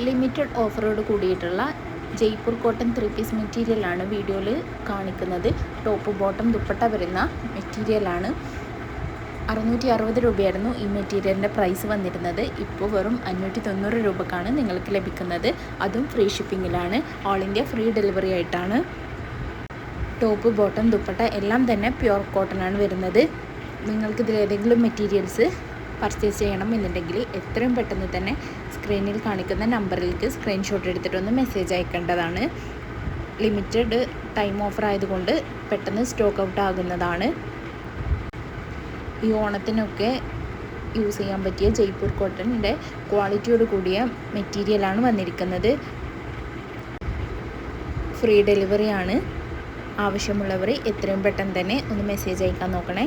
Limited ഓഫറോട് കൂടിയിട്ടുള്ള Jaipur cotton 3 piece മെറ്റീരിയലാണ് വീഡിയോയിൽ കാണിക്കുന്നത്. ടോപ്പ് ബോട്ടം ദുപ്പട്ട വരുന്ന മെറ്റീരിയലാണ്. 660 രൂപയായിരുന്നു ഈ മെറ്റീരിയലിൻ്റെ പ്രൈസ് വന്നിരുന്നത്. ഇപ്പോൾ വെറും 590 രൂപക്കാണ് നിങ്ങൾക്ക് ലഭിക്കുന്നത്. അതും ഫ്രീ ഷിപ്പിങ്ങിലാണ്. ഓൾ ഇന്ത്യ ഫ്രീ ഡെലിവറി ആയിട്ടാണ്. ടോപ്പ് ബോട്ടം ദുപ്പട്ട എല്ലാം തന്നെ പ്യുവർ കോട്ടൺ ആണ് വരുന്നത്. നിങ്ങൾക്കിതിലേതെങ്കിലും മെറ്റീരിയൽസ് പർച്ചേസ് ചെയ്യണം എന്നുണ്ടെങ്കിൽ എത്രയും പെട്ടെന്ന് തന്നെ സ്ക്രീനിൽ കാണിക്കുന്ന നമ്പറിലേക്ക് സ്ക്രീൻഷോട്ട് എടുത്തിട്ടൊന്ന് മെസ്സേജ് അയക്കേണ്ടതാണ്. ലിമിറ്റഡ് ടൈം ഓഫർ ആയതുകൊണ്ട് പെട്ടെന്ന് സ്റ്റോക്ക് ഔട്ട് ആകുന്നതാണ്. ഈ ഓണത്തിനൊക്കെ യൂസ് ചെയ്യാൻ പറ്റിയ ജയ്പൂർ കോട്ടണിൻ്റെ ക്വാളിറ്റിയോട് കൂടിയ മെറ്റീരിയലാണ് വന്നിരിക്കുന്നത്. ഫ്രീ ഡെലിവറി ആണ്. ആവശ്യമുള്ളവർ എത്രയും പെട്ടെന്ന് തന്നെ ഒന്ന് മെസ്സേജ് അയക്കാൻ നോക്കണേ.